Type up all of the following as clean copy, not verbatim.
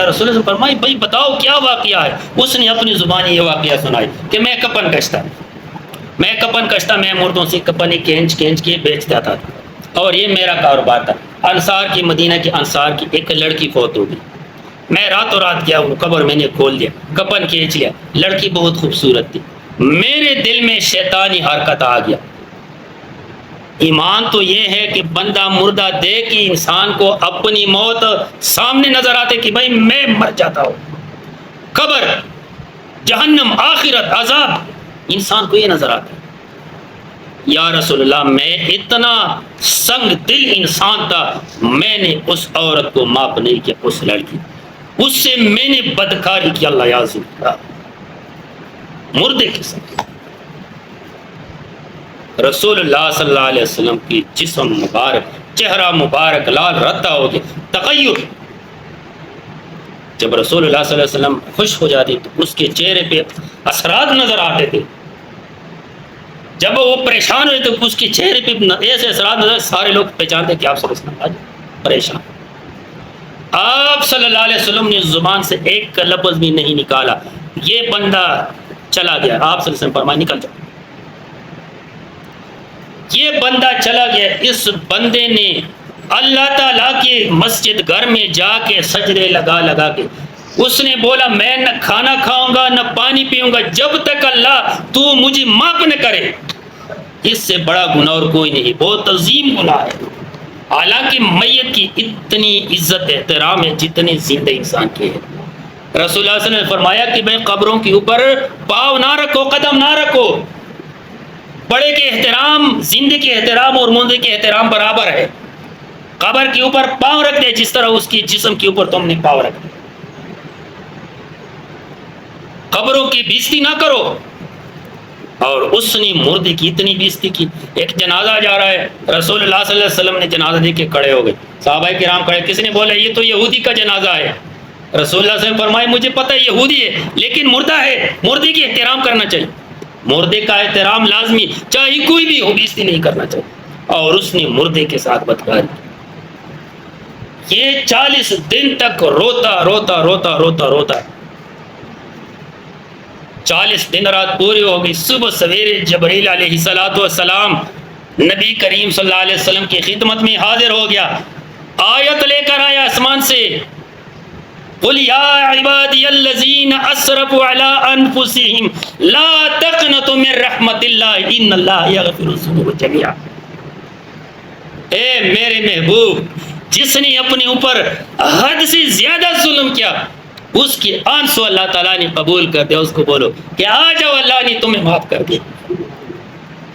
رسول اللہ فرمائی بھائی بتاؤ کیا واقعہ ہے؟ اس نے اپنی زبانی یہ واقعہ سنائی کہ میں کپن کشتا، میں مردوں سے کپن کھینچ کے بیچتا تھا، اور یہ میرا کاروبار تھا۔ انصار کی، مدینہ کی انصار کی ایک لڑکی فوت ہو گئی، میں راتوں رات گیا، وہ قبر میں نے کھول لیا، کپن کھینچ لیا، لڑکی بہت خوبصورت تھی، میرے دل میں شیطانی حرکت آ گیا۔ ایمان تو یہ ہے کہ بندہ مردہ دیکھ کے انسان کو اپنی موت سامنے نظر آتے کہ بھائی میں مر جاتا ہوں، قبر، جہنم، آخرت، عذاب، انسان کو یہ نظر آتا ہے۔ یا رسول اللہ میں اتنا سنگ دل انسان تھا، میں نے اس عورت کو معاف نہیں کیا، اس لڑکی، اس سے میں نے بدکاری کی، اللہ یعذ باللہ، مردے کے ساتھ۔ رسول اللہ صلی اللہ علیہ وسلم کی جسم مبارک، چہرہ مبارک لال رتا ہو گیا، تغیر۔ جب رسول اللہ صلی اللہ علیہ وسلم خوش ہو جاتے تو اس کے چہرے پہ اثرات نظر آتے تھے، جب وہ پریشان ہوئے تو اس کے چہرے پہ ایسے اثرات نظر، سارے لوگ پہچانتے کہ آپ صلی اللہ علیہ وسلم پریشان۔ آپ صلی اللہ علیہ وسلم نے زبان سے ایک لفظ بھی نہیں نکالا، یہ بندہ چلا گیا، آپ صلی اللہ علیہ وسلم فرمائے نکل جاؤ، یہ بندہ چلا گیا۔ اس بندے نے اللہ تعالیٰ کے مسجد گھر میں جا کے سجدے لگا کے اس نے بولا میں نہ کھانا کھاؤں گا نہ پانی پیوں گا جب تک اللہ تو مجھے معاف نہ کرے۔ اس سے بڑا گناہ اور کوئی نہیں، بہت عظیم گناہ ہے۔ حالانکہ میت کی اتنی عزت احترام ہے جتنی زندہ انسان کی ہے۔ رسول اللہ صلی اللہ علیہ وسلم نے فرمایا کہ بھائی قبروں کے اوپر پاؤں نہ رکھو، قدم نہ رکھو، بڑے کے احترام زندے کے احترام اور مردے کے احترام برابر ہے۔ قبر کے اوپر پاؤں رکھ دے جس طرح اس کی جسم کے اوپر تم نے پاؤں رکھ دے۔ قبروں کی بےزتی نہ کرو۔ اور اس نے مردے کی اتنی بےزتی کی۔ ایک جنازہ جا رہا ہے، رسول اللہ صلی اللہ علیہ وسلم نے جنازہ دیکھ کے کھڑے ہو گئے، صحابہ کرام کھڑے، کس نے بولا یہ تو یہودی کا جنازہ ہے۔ رسول اللہ صلی اللہ علیہ وسلم فرمائے مجھے پتہ ہے یہودی ہے لیکن مردہ ہے، مردے کی احترام کرنا چاہیے، مردے کا احترام لازمی، چاہے کوئی بھی ہو، بےزتی نہیں کرنا چاہیے۔ اور اس نے مردے کے ساتھ بدکاری کی۔ یہ 40 دن تک روتا 40 دن رات پوری ہو گئی۔ صبح سویرے جبرائیل علیہ السلام نبی کریم صلی اللہ علیہ وسلم کی خدمت میں حاضر ہو گیا، آیت لے کر آیا آسمان سے، قل یا عبادی الذین اسرفوا علی انفسہم لا تقنطوا من رحمت اللہ ان اللہ یغفر الذنوب جميعا۔ اے میرے محبوب، جس نے اپنے اوپر حد سے زیادہ ظلم کیا اس کی آنسو اللہ تعالیٰ نے قبول کر دیا۔ اس کو بولو کہ آ جاؤ، اللہ نے تمہیں معاف کر دیا۔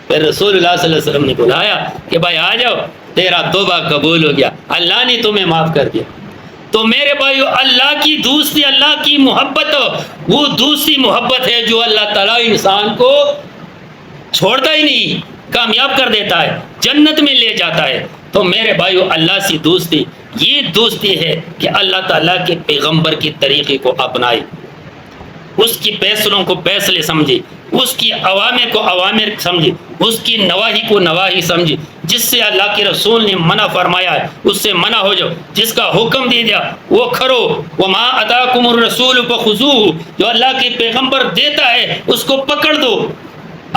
پھر رسول اللہ صلی اللہ علیہ وسلم نے بلایا کہ بھائی آ جاؤ، تیرا توبہ قبول ہو گیا، اللہ نے تمہیں معاف کر دیا۔ تو میرے بھائیو، اللہ کی دوستی، اللہ کی محبت وہ دوسری محبت ہے جو اللہ تعالیٰ انسان کو چھوڑتا ہی نہیں، کامیاب کر دیتا ہے، جنت میں لے جاتا ہے۔ تو میرے بھائیو، اللہ سے دوستی یہ دوستی ہے کہ اللہ تعالیٰ کے پیغمبر کی طریقے کو اپنائے، اس کی فیصلوں کو فیصلے سمجھے، اس کی اوامر کو اوامر سمجھے، اس کی نواہی کو نواہی سمجھے۔ جس سے اللہ کے رسول نے منع فرمایا ہے اس سے منع ہو جاؤ، جس کا حکم دے دیا وہ کرو۔ وما اتاکم الرسول فخذوہ، جو اللہ کے پیغمبر دیتا ہے اس کو پکڑ دو،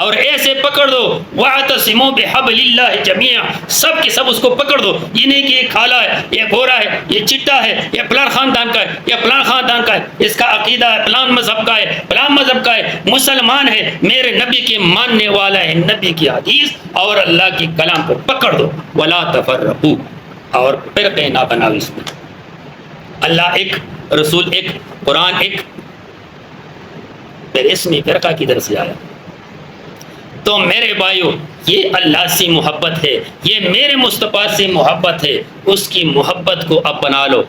اور ایسے پکڑ دو۔ واعتصموا بحبل اللہ جميعا، سب کے سب اس کو پکڑ دو۔ یہ نہیں کہ یہ کالا ہے، یہ گورا ہے، یہ چٹا ہے، یہ فلاں خاندان کا ہے، یہ فلاں خاندان کا ہے، اس کا عقیدہ ہے فلاں مذہب کا ہے، فلاں مذہب کا ہے، مسلمان ہے، میرے نبی کے ماننے والا ہے، نبی کی حدیث اور اللہ کے کلام کو پکڑ دو۔ ولا تفرقوا، اور فرقے نہ بناؤ اس میں۔ اللہ ایک، رسول ایک، قرآن ایک، پھر اس میں فرقہ کدھر سے آیا؟ تو میرے بھائیو، یہ اللہ سے محبت ہے، یہ میرے مصطفیٰ سے محبت ہے، اس کی محبت کو اپنا لو۔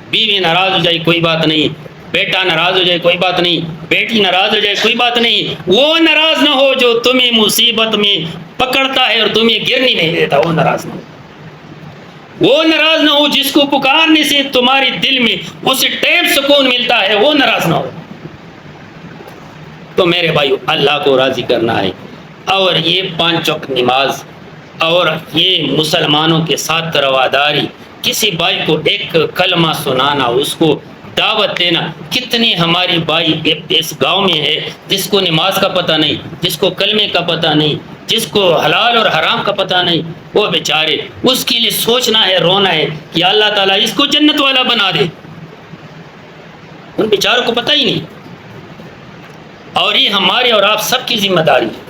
بیوی ناراض ہو جائے کوئی بات نہیں، بیٹا ناراض ہو جائے کوئی بات نہیں، بیٹی ناراض ہو جائے کوئی بات نہیں، وہ ناراض نہ ہو جو تمہیں مصیبت میں پکڑتا ہے اور تمہیں گرنے نہیں دیتا، وہ ناراض نہ ہو۔ وہ ناراض نہ ہو جس کو پکارنے سے تمہارے دل میں اس ٹائم سکون ملتا ہے، وہ ناراض نہ ہو۔ تو میرے بھائیو، اللہ کو راضی کرنا ہے، اور یہ 5 وقت نماز اور یہ مسلمانوں کے ساتھ رواداری، کسی بھائی کو ایک کلمہ سنانا، اس کو دعوت دینا. کتنے ہمارے بھائی اس گاؤں میں ہے جس کو نماز کا پتہ نہیں، جس کو کلمے کا پتہ نہیں، جس کو حلال اور حرام کا پتہ نہیں. وہ بیچارے، اس کے لیے سوچنا ہے، رونا ہے کہ اللہ تعالیٰ اس کو جنت والا بنا دے. ان بیچاروں کو پتہ ہی نہیں. اور یہ ہمارے اور آپ سب کی ذمہ داری ہے.